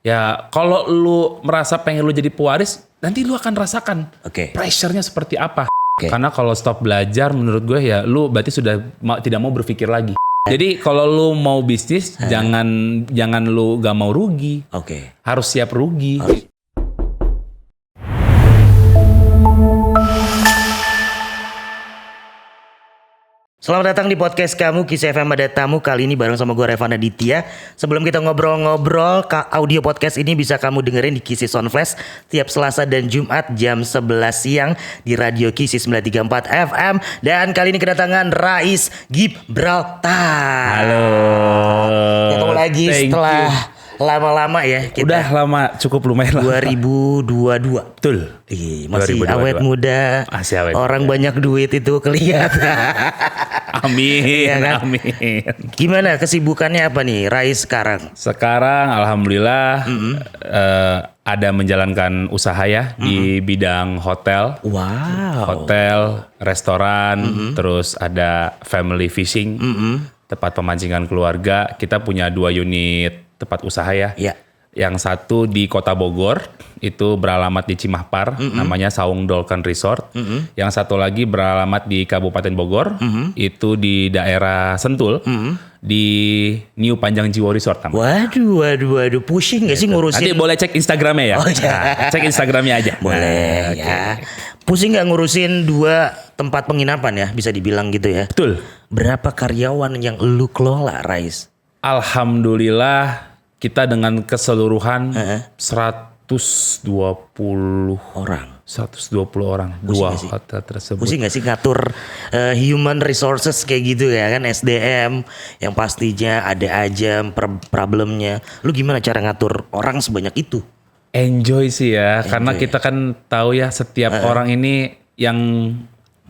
Ya kalau lu merasa pengen lu jadi pewaris, nanti lu akan rasakan Oke. pressure-nya seperti apa. Oke. Karena kalau stop belajar menurut gue ya lu berarti sudah tidak mau berpikir lagi. Jadi kalau lu mau bisnis jangan lu gak mau rugi. Oke. Harus siap rugi. Selamat datang di podcast kamu Kiss FM ada tamu. Kali ini bareng sama gue Revan Aditya. Sebelum kita ngobrol-ngobrol, audio podcast ini bisa kamu dengerin di Kisses on Flash tiap Selasa dan Jumat jam 11 siang di Radio Kisses 934 FM. Dan kali ini kedatangan Rais Gibraltar. Halo. Ketemu lagi setelah lama-lama ya kita. Udah lama, cukup lumayan lama. 2022. Betul. Masih 2022. awet muda. Masih awet Orang muda. banyak duit itu kelihatan. Amin, Iya kan? amin. Gimana kesibukannya apa nih Rais sekarang? Sekarang alhamdulillah ada menjalankan usaha ya di bidang hotel. Wow. Hotel, restoran, terus ada family fishing, tempat pemancingan keluarga. Kita punya 2 unit tempat usaha ya. Iya. Yang satu di Kota Bogor, itu beralamat di Cimahpar, namanya Saung Dolken Resort. Yang satu lagi beralamat di Kabupaten Bogor, itu di daerah Sentul, di New Panjang Jiwo Resort. Namanya. Waduh. Pusing gak sih ngurusin? Nanti boleh cek Instagramnya ya. Oh, iya. Nah, cek Instagramnya aja. Boleh ya. Pusing gak ngurusin 2 tempat penginapan ya, bisa dibilang gitu ya. Betul. Berapa karyawan yang lu kelola, Rais? Alhamdulillah kita dengan keseluruhan 120 Orang. 120 orang. Pusing 2 gak sih? hotel tersebut. Pusing gak sih ngatur human resources kayak gitu ya kan, SDM yang pastinya ada aja problemnya. Lu gimana cara ngatur orang sebanyak itu? Enjoy sih ya, karena kita kan tahu ya setiap orang ini yang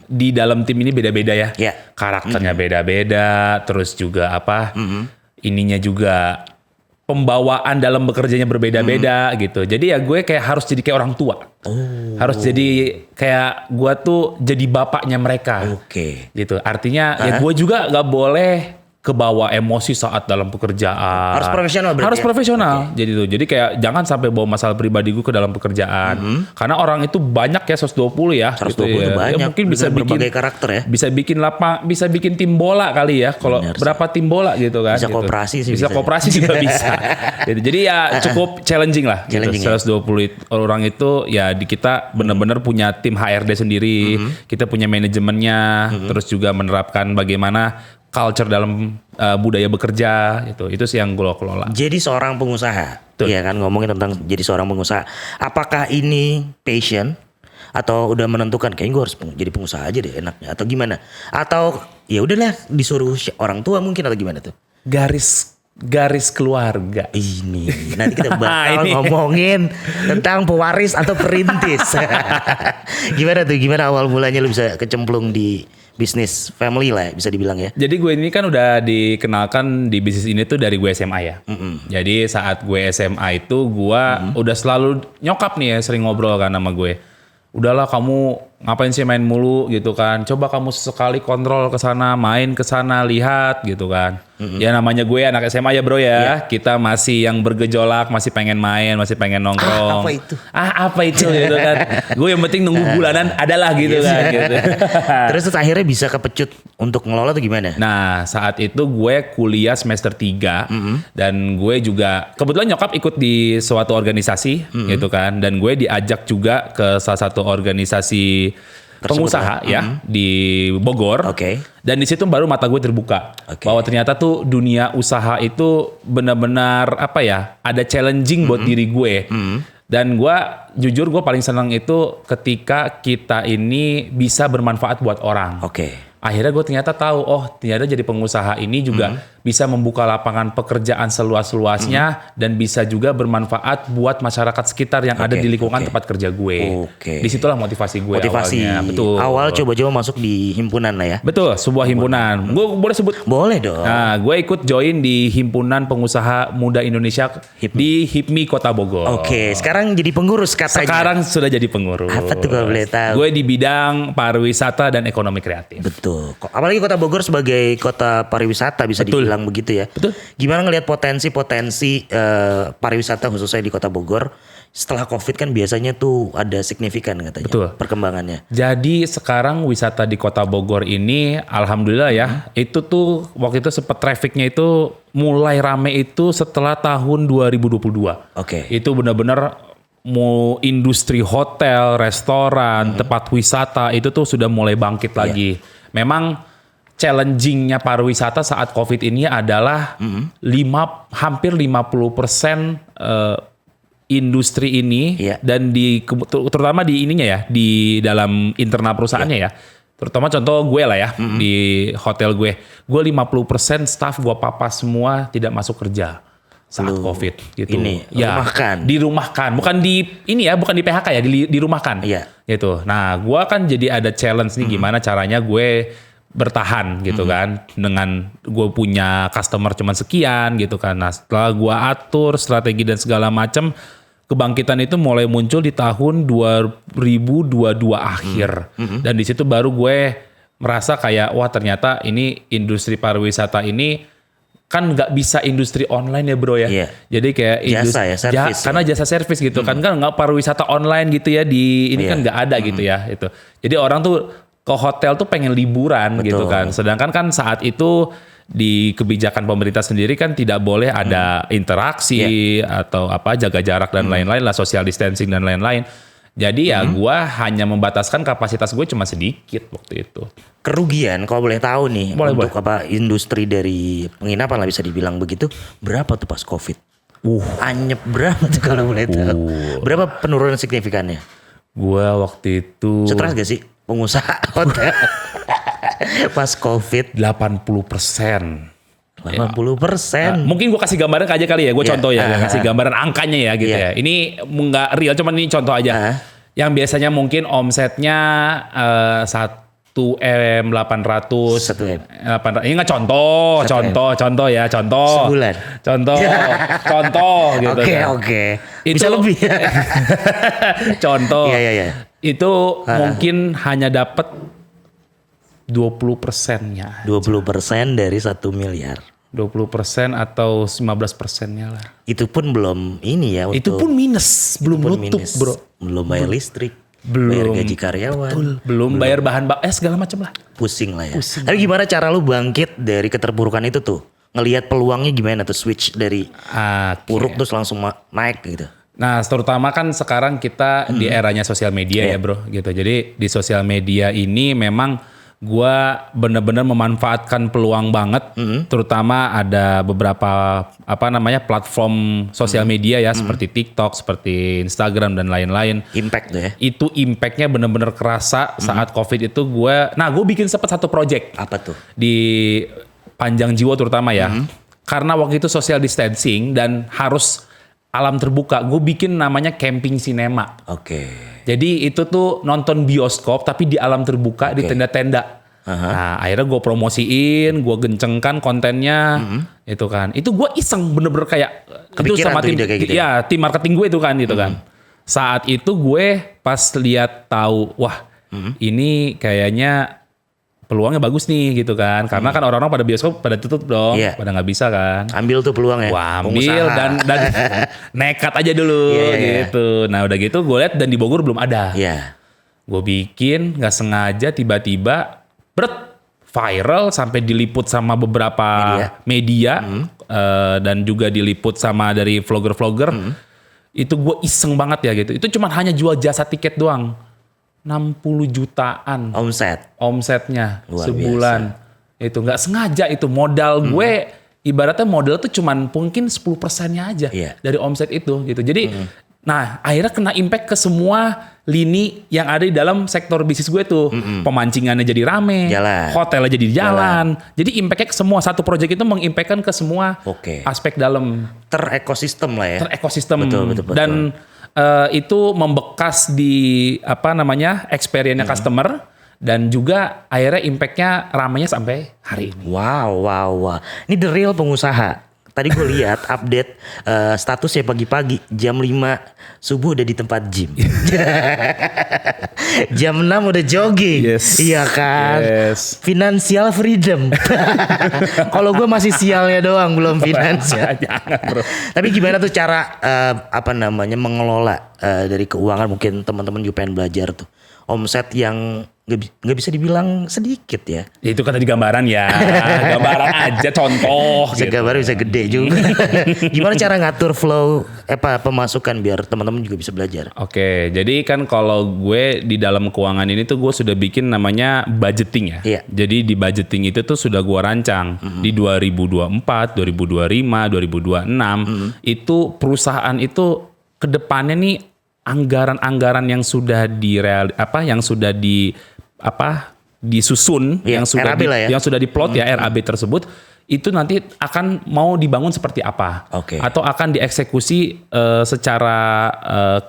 di dalam tim ini beda-beda ya. Ya. Karakternya beda-beda, terus juga ininya juga pembawaan dalam bekerjanya berbeda-beda gitu. Jadi ya gue kayak harus jadi kayak orang tua. Harus jadi kayak gue tuh jadi bapaknya mereka. Oke. Gitu. Artinya ya gue juga gak boleh kebawa emosi saat dalam pekerjaan. Harus profesional berarti Harus ya? profesional. Jadi tuh. Jadi kayak jangan sampai bawa masalah pribadi gue ke dalam pekerjaan. Karena orang itu banyak ya 120 ya. 120 gitu itu ya. banyak. Ya mungkin bisa dengan bikin berbagai karakter ya. bisa bikin tim bola kali ya. Kalau Benar sih. berapa tim bola gitu kan. Bisa gitu. kooperasi sih Bisa bisa. kooperasi juga bisa. Gitu. Jadi ya cukup challenging lah. Challenging gitu. ya. 120 orang itu ya di kita benar-benar punya tim HRD sendiri. Kita punya manajemennya. Terus juga menerapkan bagaimana culture dalam budaya bekerja itu sih yang gue kelola. Jadi seorang pengusaha, ya kan, ngomongin tentang jadi seorang pengusaha. Apakah ini passion atau udah menentukan kayaknya gue harus jadi pengusaha aja deh enaknya atau gimana? Atau ya udahlah disuruh orang tua mungkin atau gimana tuh? Garis keluarga. Ini nanti kita bakal Ini. ngomongin tentang pewaris atau perintis. Gimana tuh? Gimana awal mulanya lu bisa kecemplung di bisnis family lah bisa dibilang ya? Jadi gue ini kan udah dikenalkan di bisnis ini tuh dari gue SMA ya. Jadi saat gue SMA itu gue udah selalu nyokap nih ya sering ngobrol kan sama gue. Udahlah kamu ngapain sih main mulu gitu kan. Coba kamu sesekali kontrol ke sana, main ke sana, lihat gitu kan. Ya namanya gue anak SMA ya bro ya. Kita masih yang bergejolak, masih pengen main, masih pengen nongkrong. Apa itu? Gitu kan. Gue yang penting nunggu bulanan adalah gitu kan. Gitu. Terus akhirnya bisa kepecut untuk ngelola tuh gimana? Nah saat itu gue kuliah semester 3 dan gue juga kebetulan nyokap ikut di suatu organisasi gitu kan, dan gue diajak juga ke salah satu organisasi pengusaha ya di Bogor. Oke. Dan di situ baru mata gue terbuka bahwa ternyata tuh dunia usaha itu benar-benar apa ya, ada challenging buat diri gue. Dan gue jujur gue paling senang itu ketika kita ini bisa bermanfaat buat orang. Oke. Akhirnya gue ternyata tahu, ternyata jadi pengusaha ini juga bisa membuka lapangan pekerjaan seluas-luasnya dan bisa juga bermanfaat buat masyarakat sekitar yang ada di lingkungan tempat kerja gue. Oke. Disitulah motivasi gue Motivasi. awalnya. Betul. Awal coba-coba masuk di himpunan lah ya. Betul, sebuah himpunan. Gue boleh sebut? Boleh dong. Nah, gue ikut join di Himpunan Pengusaha Muda Indonesia di HIPMI Kota Bogor. Oke, sekarang jadi pengurus katanya. Sekarang sudah jadi pengurus. Apa tuh kalau boleh tahu? Gue di bidang pariwisata dan ekonomi kreatif. Betul. Apalagi Kota Bogor sebagai kota pariwisata bisa Betul. dibilang bilang begitu ya. Betul. Gimana ngelihat potensi pariwisata khususnya di Kota Bogor setelah Covid kan biasanya tuh ada signifikan katanya. Betul. Perkembangannya. Jadi sekarang wisata di Kota Bogor ini alhamdulillah ya, itu tuh waktu itu sempat trafficnya itu mulai rame itu setelah tahun 2022. Oke. Itu benar-benar mau industri hotel, restoran, tempat wisata itu tuh sudah mulai bangkit lagi. Memang challenging-nya pariwisata saat Covid ini adalah hampir 50% industri ini dan terutama di ininya ya, di dalam internal perusahaannya ya. Terutama contoh gue lah ya, di hotel gue 50% staff gue papas semua tidak masuk kerja saat Covid gitu. Ini ya, dirumahkan. Bukan di ini ya, bukan di PHK ya, dirumahkan. Iya. Gitu. Nah, gue kan jadi ada challenge nih gimana caranya gue bertahan gitu kan, dengan gue punya customer cuman sekian gitu kan. Nah, setelah gue atur strategi dan segala macam, kebangkitan itu mulai muncul di tahun 2022 akhir. Dan di situ baru gue merasa kayak wah ternyata ini industri pariwisata ini kan nggak bisa industri online ya bro ya. Iya. Jadi kayak jasa ya, service karena jasa servis gitu kan nggak pariwisata online gitu ya di ini kan nggak ada gitu ya itu. Jadi orang tuh ke hotel tuh pengen liburan gitu kan. Sedangkan kan saat itu di kebijakan pemerintah sendiri kan tidak boleh ada interaksi atau apa jaga jarak dan lain-lain lah, social distancing dan lain-lain. Jadi ya gue hanya membataskan kapasitas gue cuma sedikit waktu itu. Kerugian kalau boleh tahu nih untuk apa industri dari penginapan lah bisa dibilang begitu, berapa tuh pas Covid? Anyep berapa tuh kalau boleh tahu? Berapa penurunan signifikannya? Gue waktu itu stres gak sih pengusaha hotel pas Covid? 80%. 80%. Mungkin gue kasih gambaran aja kali ya, gue contoh ya, kasih gambaran angkanya ya gitu ya. Ini nggak real, cuman ini contoh aja. Yang biasanya mungkin omsetnya 1M 800. 1M. Ini nggak contoh ya, contoh. Sebulan. Contoh gitu. Oke. Itu Bisa lebih. Contoh. Iya. Itu mungkin hanya dapat 20%-nya. 20% dari 1 miliar. 20% atau 15%-nya lah. Itu pun belum ini ya. Itu pun minus, belum nutup bro. Belum bayar listrik, belum bayar gaji karyawan. Belum bayar bahan segala macam lah. Pusing lah ya. Tapi gimana cara lu bangkit dari keterpurukan itu tuh? Ngelihat peluangnya gimana tuh switch dari buruk terus langsung naik gitu? Nah, terutama kan sekarang kita di eranya sosial media ya bro gitu. Jadi di sosial media ini memang gua benar-benar memanfaatkan peluang banget, terutama ada beberapa platform sosial media ya seperti TikTok, seperti Instagram dan lain-lain. Impact tuh ya. Itu impactnya benar-benar kerasa saat Covid itu gue bikin sempat satu project. Apa tuh? Di Panjang Jiwo terutama ya. Karena waktu itu social distancing dan harus alam terbuka, gue bikin namanya camping cinema. Oke. Jadi itu tuh nonton bioskop tapi di alam terbuka di tenda-tenda. Nah akhirnya gue promosiin, gue gencengkan kontennya, itu kan. Itu gue iseng bener-bener kayak itu sama tim, gitu ya tim marketing gue itu kan, gitu kan. Saat itu gue pas lihat tahu, wah ini kayaknya peluangnya bagus nih gitu kan. Karena kan orang-orang pada bioskop pada tutup dong, pada nggak bisa kan. Ambil tuh peluangnya. Wah, ambil dan nekat aja dulu gitu. Nah udah gitu gue lihat dan di Bogor belum ada. Gue bikin nggak sengaja tiba-tiba viral sampai diliput sama beberapa media dan juga diliput sama dari vlogger-vlogger. Itu gue iseng banget ya gitu. Itu cuma hanya jual jasa tiket doang. 60 jutaan omsetnya sebulan. Itu nggak sengaja itu modal gue, ibaratnya modal tuh cuman mungkin 10%-nya aja dari omset itu gitu. Jadi nah akhirnya kena impact ke semua lini yang ada di dalam sektor bisnis gue tuh. Pemancingannya jadi rame, hotelnya jadi jalan. Jadi impactnya ke semua, satu project itu mengimpactkan ke semua aspek dalam terekosistem lah ya. Terekosistem. Betul. Dan itu membekas di experience-nya customer dan juga akhirnya impact-nya ramenya sampai hari ini. Wow. Ini the real pengusaha. tadi gue lihat update statusnya pagi-pagi jam 5 subuh udah di tempat gym. Jam 6 udah jogging. Yes. Iya kan? Yes. Financial freedom. Kalau gue masih sialnya doang, belum finansial. Jangan bro. Tapi gimana tuh cara mengelola dari keuangan? Mungkin teman-teman juga pengen belajar tuh. Omset yang nggak bisa dibilang sedikit ya. Itu kan tadi gambaran ya. Gambaran aja contoh. Bisa gitu. gambar bisa gede juga. Gimana cara ngatur flow pemasukan biar teman-teman juga bisa belajar? Oke, jadi kan kalau gue di dalam keuangan ini tuh gue sudah bikin namanya budgeting ya. Iya. Jadi di budgeting itu tuh sudah gue rancang di 2024, 2025, 2026 itu perusahaan itu kedepannya nih anggaran-anggaran yang sudah disusun, Iya, yang sudah RAB lah ya. yang sudah diplot ya RAB tersebut itu nanti akan mau dibangun seperti apa, Oke. atau akan dieksekusi secara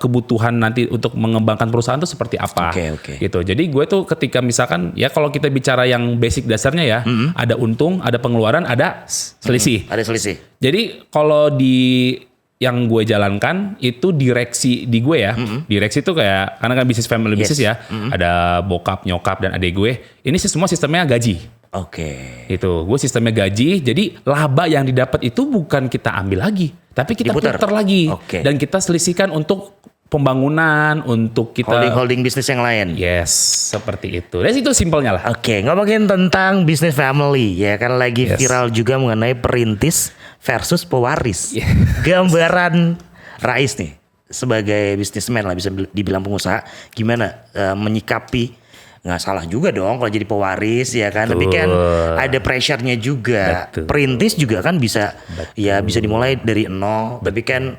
kebutuhan nanti untuk mengembangkan perusahaan itu seperti apa, Oke. gitu. Jadi gue tuh ketika misalkan ya kalau kita bicara yang basic dasarnya ya, ada untung, ada pengeluaran, ada selisih. Ada selisih. Jadi kalau di yang gue jalankan itu direksi di gue ya. Direksi itu kayak karena kan bisnis family Yes. bisnis ya. Ada bokap, nyokap dan adik gue. Ini sih semua sistemnya gaji. Oke. Itu gue sistemnya gaji. Jadi laba yang didapat itu bukan kita ambil lagi, tapi kita Diputar. putar lagi. Oke. Dan kita selisihkan untuk pembangunan, untuk kita Holding bisnis yang lain. Yes, seperti itu. Dan itu simpelnya lah. Oke, ngomongin tentang bisnis family ya kan lagi Yes. viral juga mengenai perintis versus pewaris. Yeah. Gambaran Rais nih sebagai bisnismen lah bisa dibilang pengusaha, gimana menyikapi, nggak salah juga dong kalau jadi pewaris ya kan, tapi kan ada pressure-nya juga. Betul. Perintis juga kan bisa ya bisa dimulai dari nol, tapi kan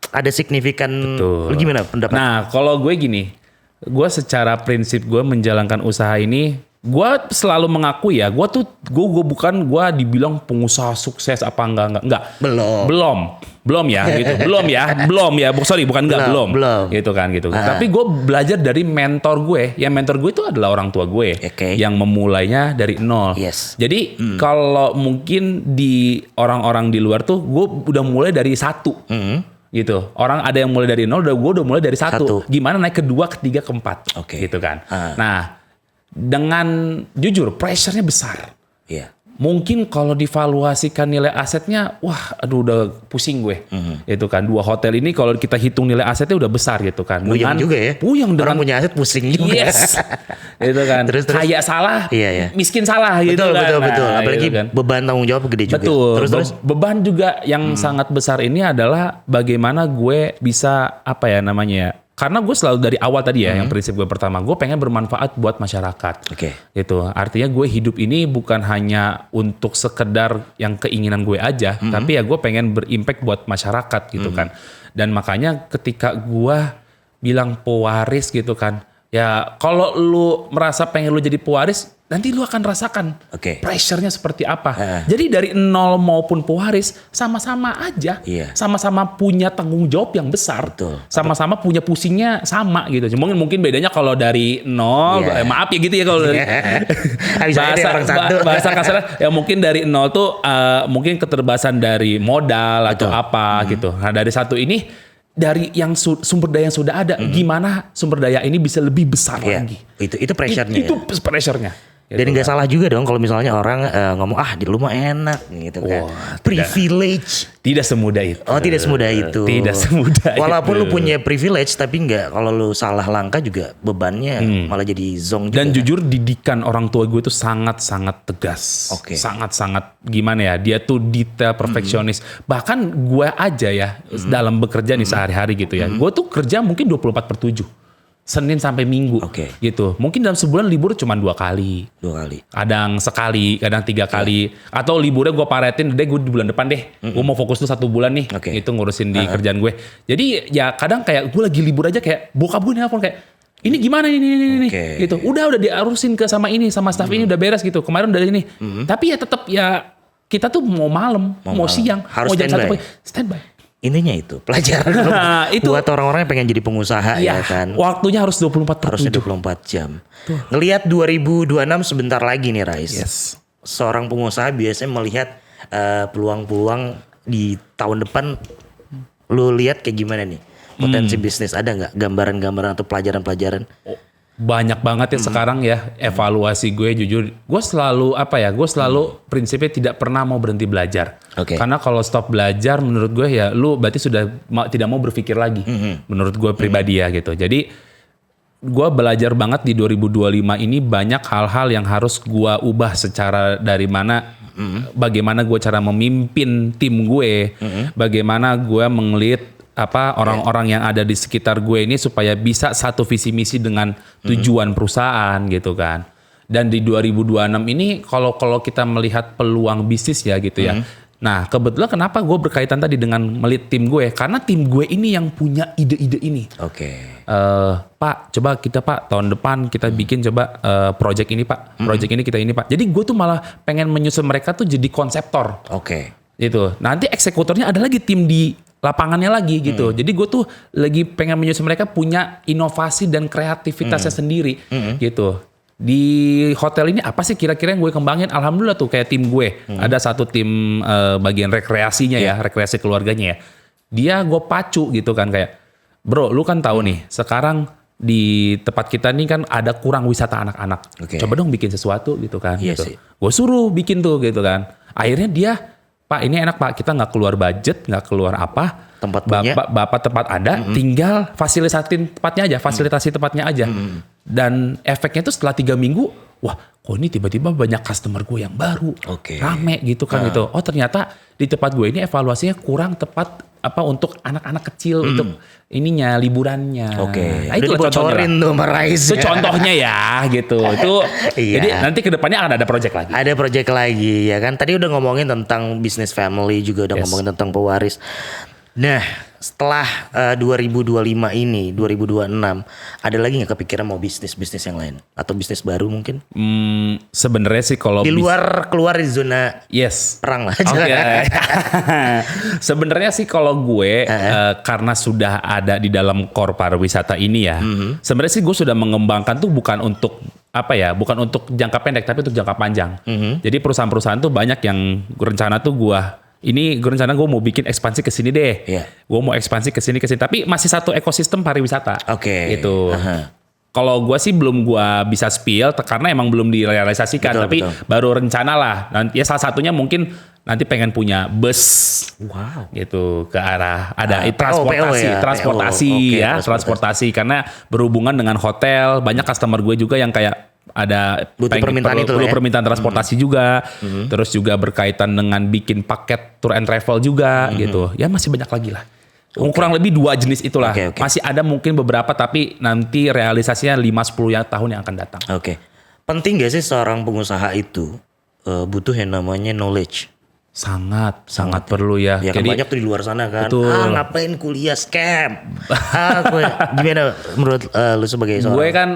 ada signifikan. Betul. Lu gimana pendapat? Nah, kalau gue gini, gue secara prinsip gue menjalankan usaha ini, gue selalu mengakui ya, gue dibilang pengusaha sukses apa enggak. Belum ya gitu. Belum ya. Sorry, bukan enggak, belum. Gitu kan gitu. Tapi gue belajar dari mentor gue. Yang mentor gue itu adalah orang tua gue. Oke. Yang memulainya dari nol. Yes. Jadi kalau mungkin di orang-orang di luar tuh gue udah mulai dari satu. Gitu. Orang ada yang mulai dari nol, gue udah mulai dari satu. Gimana naik kedua, ketiga, keempat. Oke. Gitu kan. Nah, dengan jujur pressure-nya besar. Iya. Mungkin kalau divaluasikan nilai asetnya, wah aduh udah pusing gue. Itu kan 2 hotel ini kalau kita hitung nilai asetnya udah besar gitu kan. Puyeng juga ya. Puyeng Orang dengan punya aset pusing juga. yes. Itu kan. Terus. Kaya salah, Iya. miskin salah gitu kan. Betul. Nah, Apalagi gitu kan. beban tanggung jawab gede juga. Betul. Terus. Beban juga yang sangat besar ini adalah bagaimana gue bisa karena gue selalu dari awal tadi ya, yang prinsip gue pertama, gue pengen bermanfaat buat masyarakat. Oke. Gitu. Artinya gue hidup ini bukan hanya untuk sekedar yang keinginan gue aja, tapi ya gue pengen berimpact buat masyarakat gitu kan. Dan makanya ketika gue bilang pewaris gitu kan, ya kalau lu merasa pengen lu jadi pewaris, nanti lu akan rasakan Oke. pressure-nya seperti apa. Jadi dari nol maupun pewaris sama-sama aja. Iya. Sama-sama punya tanggung jawab yang besar. Betul. Sama-sama punya pusingnya sama gitu. Mungkin bedanya kalau dari nol, Iya. maaf ya gitu ya kalau dari Bisa aja orang satu. bahasa kasarnya ya mungkin dari nol tuh mungkin keterbatasan dari modal atau apa gitu. Nah dari satu ini dari yang sumber daya yang sudah ada, gimana sumber daya ini bisa lebih besar Iya. lagi. Itu pressure-nya. Itu pressure-nya. Dan nggak salah juga dong kalau misalnya orang ngomong di lu mah enak gitu kan. Wah, Privilege. Tidak semudah itu. Oh, tidak semudah itu. Tidak semudah Walaupun itu. lu punya privilege tapi nggak, kalau lu salah langkah juga bebannya malah jadi zong juga. Dan jujur didikan orang tua gue itu sangat-sangat tegas. Oke. Sangat-sangat gimana ya, dia tuh detail, perfeksionis. Bahkan gue aja ya dalam bekerja nih sehari-hari gitu ya. Gue tuh kerja mungkin 24/7. Senin sampai Minggu Oke. gitu. Mungkin dalam sebulan libur cuma 2 kali. 2 kali. Kadang sekali, kadang 3 kali. Atau liburnya gue paretin, gue di bulan depan deh. Gue mau fokus tuh 1 bulan nih. Oke. Itu ngurusin di kerjaan gue. Jadi ya kadang kayak gue lagi libur aja kayak bokap gue nelfon kayak, ini gimana ini Oke. gitu. Udah diarusin ke sama ini, sama staff ini udah beres gitu. Kemarin udah ini. Tapi ya tetap ya kita tuh mau malam, mau siang, Harus mau jam 1 standby. pagi. Standby. Intinya itu pelajaran Itu. buat orang-orang yang pengen jadi pengusaha ya Iya, kan. waktunya harus 24/7. Harusnya 24 jam. Ngelihat 2026 sebentar lagi nih Rais. Yes. Seorang pengusaha biasanya melihat peluang-peluang di tahun depan lu lihat kayak gimana nih? Potensi bisnis ada nggak gambaran-gambaran atau pelajaran-pelajaran? Banyak banget ya sekarang ya evaluasi gue jujur. Gue selalu prinsipnya tidak pernah mau berhenti belajar. Oke. Karena kalau stop belajar menurut gue ya lu berarti sudah tidak mau berpikir lagi. Menurut gue pribadi ya gitu. Jadi gue belajar banget di 2025 ini banyak hal-hal yang harus gue ubah secara dari mana bagaimana gue cara memimpin tim gue, bagaimana gue mengelit orang-orang yang ada di sekitar gue ini supaya bisa satu visi misi dengan tujuan perusahaan gitu kan. Dan di 2026 ini kalau kita melihat peluang bisnis ya gitu ya. Nah kebetulan kenapa gue berkaitan tadi dengan melit tim gue, karena tim gue ini yang punya ide-ide ini. Oke. Pak coba kita Pak tahun depan kita bikin coba project ini Pak, project ini kita ini Pak. Jadi gue tuh malah pengen menyusun mereka tuh jadi konseptor. Oke. Gitu. Nanti eksekutornya ada lagi tim di lapangannya lagi gitu. Jadi gue tuh lagi pengen menyusun mereka punya inovasi dan kreativitasnya sendiri gitu. Di hotel ini apa sih kira-kira yang gue kembangin? Alhamdulillah tuh kayak tim gue. Ada satu tim bagian rekreasinya ya, rekreasi keluarganya ya. Dia gue pacu gitu kan kayak, bro lu kan tahu nih sekarang di tempat kita nih kan ada kurang wisata anak-anak. Oke. Coba dong bikin sesuatu gitu kan. Iya gitu. sih. Gue suruh bikin tuh gitu kan. Akhirnya dia, Pak ini enak Pak, kita nggak keluar budget, nggak keluar apa, Tempat punya. Bapak tempat ada, tinggal fasilitasin tempatnya aja, fasilitasi tempatnya aja. Dan efeknya itu setelah 3 minggu, wah kok ini tiba-tiba banyak customer gue yang baru, Oke. rame gitu kan gitu. Oh ternyata di tempat gue ini evaluasinya kurang tepat untuk anak-anak kecil untuk ininya liburannya. Oke. Nah, itu dibocorin tuh sama Rise. itu contohnya ya gitu. Itu Iya. jadi nanti kedepannya akan ada project lagi. Ada project lagi ya kan. Tadi udah ngomongin tentang bisnis family, juga udah ngomongin tentang pewaris. Nah, setelah 2025 ini, 2026, ada lagi nggak kepikiran mau bisnis yang lain atau bisnis baru mungkin? Sebenarnya sih kalau Di luar keluar di zona yes. perang lah. Oke. Sebenarnya sih kalau gue karena sudah ada di dalam core pariwisata ini ya. Sebenarnya sih gue sudah mengembangkan tuh bukan untuk bukan untuk jangka pendek tapi untuk jangka panjang. Jadi perusahaan-perusahaan tuh banyak yang rencana tuh gue rencana gue mau bikin ekspansi ke sini deh. Iya. Gue mau ekspansi ke sini tapi masih satu ekosistem pariwisata. Oke. Gitu. Kalau gue sih belum gue bisa spill karena emang belum direalisasikan, tapi baru rencana lah. Nanti ya salah satunya mungkin nanti pengen punya bus, gitu ke arah ada transportasi karena berhubungan dengan hotel. Banyak customer gue juga yang kayak ada perlu permintaan transportasi juga, terus juga berkaitan dengan bikin paket tour and travel juga gitu. Ya masih banyak lagi lah. Kurang lebih 2 jenis itulah. Masih ada mungkin beberapa tapi nanti realisasinya 5-10 tahun yang akan datang. Oke. Penting gak sih seorang pengusaha itu butuh yang namanya knowledge? Sangat perlu ya. Ya kan Jadi banyak tuh di luar sana kan. betul. Ngapain kuliah scam? Gimana menurut lu sebagai seorang? Gue kan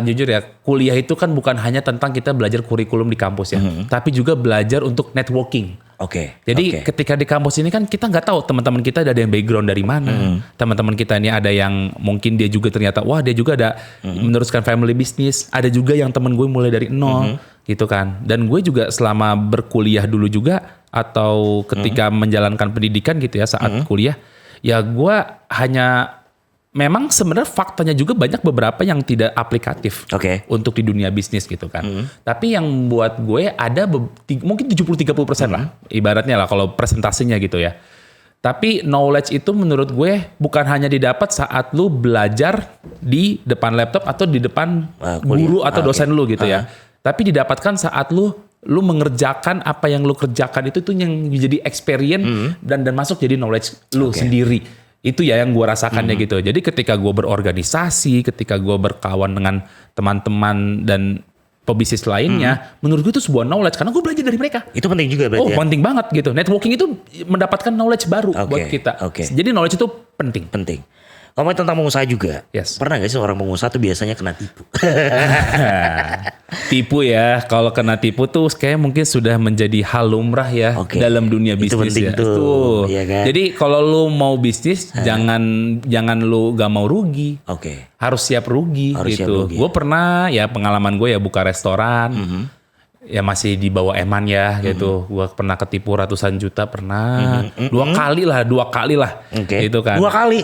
jujur ya, kuliah itu kan bukan hanya tentang kita belajar kurikulum di kampus ya, tapi juga belajar untuk networking. Oke. Jadi ketika di kampus ini kan kita nggak tahu teman-teman kita ada yang background dari mana. Teman-teman kita ini ada yang mungkin dia juga ternyata dia juga ada meneruskan family business. Ada juga yang temen gue mulai dari nol gitu kan. Dan gue juga selama berkuliah dulu juga atau ketika menjalankan pendidikan gitu ya saat kuliah, ya gue hanya memang sebenarnya faktanya juga banyak beberapa yang tidak aplikatif untuk di dunia bisnis gitu kan. Tapi yang buat gue ada mungkin 70-30% lah ibaratnya lah kalau presentasinya gitu ya. Tapi knowledge itu menurut gue bukan hanya didapat saat lu belajar di depan laptop atau di depan guru atau dosen lu gitu ya. Tapi didapatkan saat lu mengerjakan apa yang lu kerjakan itu tuh yang jadi experience dan masuk jadi knowledge lu sendiri. Itu ya yang gue rasakannya gitu. Jadi ketika gue berorganisasi, ketika gue berkawan dengan teman-teman dan pebisnis lainnya, menurut gue itu sebuah knowledge karena gue belajar dari mereka. Itu penting juga berarti. Penting banget gitu. Networking itu mendapatkan knowledge baru buat kita. Jadi knowledge itu penting. Ngomongin tentang pengusaha juga. Yes. Pernah gak sih orang pengusaha tuh biasanya kena tipu? Tipu ya. Kalau kena tipu tuh kayak mungkin sudah menjadi hal lumrah ya dalam dunia bisnis itu penting ya. Tuh. Iya kan? Jadi kalau lu mau bisnis jangan lu gak mau rugi. Harus siap rugi gitu. Gue pernah ya pengalaman gue ya buka restoran. ya masih di bawah eman ya gitu. Gua pernah ketipu ratusan juta pernah. Dua kali lah. Oke. Gitu kan.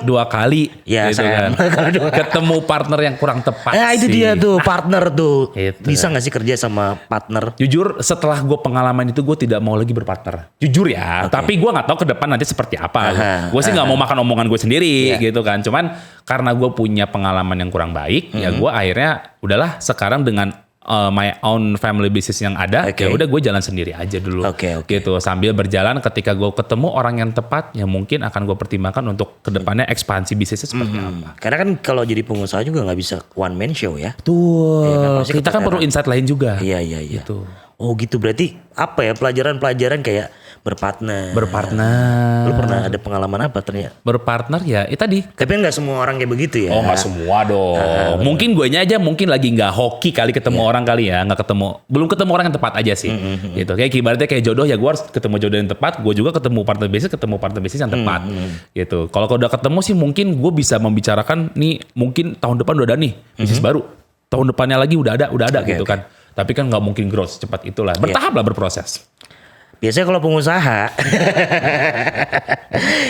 Dua kali. Ya, gitu kan. Ketemu partner yang kurang tepat Nah itu sih. dia tuh partner tuh. Itu. Bisa gak sih kerja sama partner? Jujur setelah gue pengalaman itu gue tidak mau lagi berpartner. Jujur ya. Tapi gue gak tahu ke depan nanti seperti apa. Gue sih gak mau makan omongan gue sendiri gitu kan. Cuman karena gue punya pengalaman yang kurang baik. Ya gue akhirnya udahlah sekarang dengan my own family business yang ada, ya udah gue jalan sendiri aja dulu, gitu. Sambil berjalan, ketika gue ketemu orang yang tepat, ya mungkin akan gue pertimbangkan untuk kedepannya ekspansi bisnisnya seperti apa. Karena kan kalau jadi pengusaha juga nggak bisa one man show ya. Betul. Ya, kan, kita kan perlu insight lain juga. Iya. Gitu. Oh gitu, berarti apa ya pelajaran kayak berpartner. Lu pernah ada pengalaman apa ternyata? Berpartner ya, itu tadi. Tapi nggak semua orang kayak begitu ya. Oh nggak semua dong. Mungkin gue aja mungkin lagi nggak hoki kali ketemu orang kali ya, belum ketemu orang yang tepat aja sih. Gitu. Kayak ibaratnya kayak jodoh ya, gue harus ketemu jodoh yang tepat. Gue juga ketemu partner bisnis yang tepat. Gitu. Kalau udah ketemu sih mungkin gue bisa membicarakan nih, mungkin tahun depan udah ada nih bisnis baru. Tahun depannya lagi udah ada gitu kan. Tapi kan nggak mungkin growth secepat itulah. Bertahap lah, berproses. Biasanya kalau pengusaha,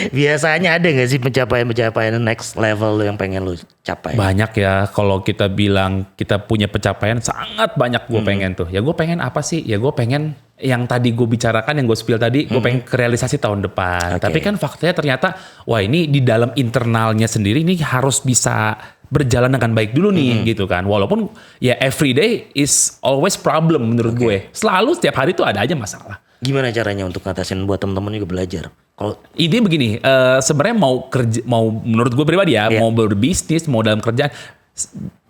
biasanya ada gak sih pencapaian next level yang pengen lu capai? Banyak ya, kalau kita bilang kita punya pencapaian sangat banyak gue pengen tuh. Ya gue pengen apa sih? Ya gue pengen yang tadi gue bicarakan, yang gue spill tadi, gue pengen realisasi tahun depan. Tapi kan faktanya ternyata, wah ini di dalam internalnya sendiri ini harus bisa berjalan dengan baik dulu nih gitu kan. Walaupun ya every day is always problem menurut gue. Selalu setiap hari tuh ada aja masalah. Gimana caranya untuk ngatasin buat teman-teman juga belajar? Kalau ide begini, sebenarnya mau menurut gue pribadi ya, mau berbisnis, mau dalam kerjaan,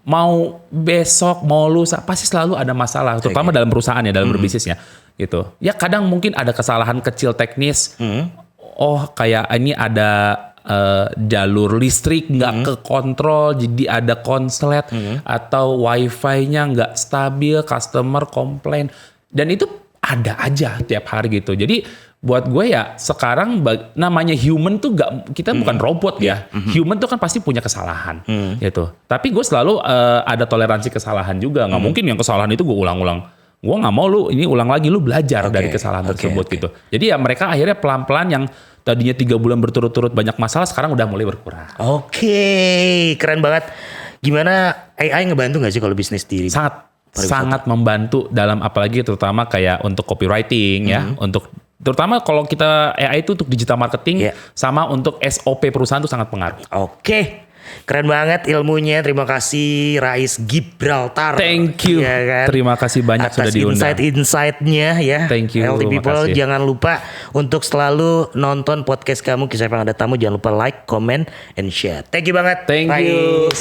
mau besok, mau lusa, pasti selalu ada masalah, terutama dalam perusahaan ya, dalam berbisnisnya, gitu. Ya kadang mungkin ada kesalahan kecil teknis. Oh kayak ini ada jalur listrik nggak kekontrol, jadi ada konslet, atau wifi-nya nggak stabil, customer komplain, dan itu ada aja tiap hari gitu. Jadi buat gue ya sekarang namanya human tuh kita bukan robot ya. Human tuh kan pasti punya kesalahan gitu. Tapi gue selalu ada toleransi kesalahan juga. Nggak mungkin yang kesalahan itu gue ulang-ulang. Gue nggak mau lu ini ulang lagi, lu belajar dari kesalahan tersebut gitu. Jadi ya mereka akhirnya pelan-pelan yang tadinya 3 bulan berturut-turut banyak masalah, sekarang udah mulai berkurang. Oke, keren banget. Gimana AI ngebantu nggak sih kalau bisnis diri? Sangat membantu dalam, apalagi terutama kayak untuk copywriting ya, untuk terutama kalau kita AI itu untuk digital marketing sama untuk SOP perusahaan itu sangat pengaruh. Oke. Keren banget ilmunya. Terima kasih Rais Gibraltar. Thank you. Ya kan? Terima kasih banyak atas sudah diundang. Insight-insightnya ya. Thank you. Healthy People, makasih. jangan lupa untuk selalu nonton podcast kamu Kisah Ada Tamu. Jangan lupa like, comment, and share. Thank you banget. Thank you.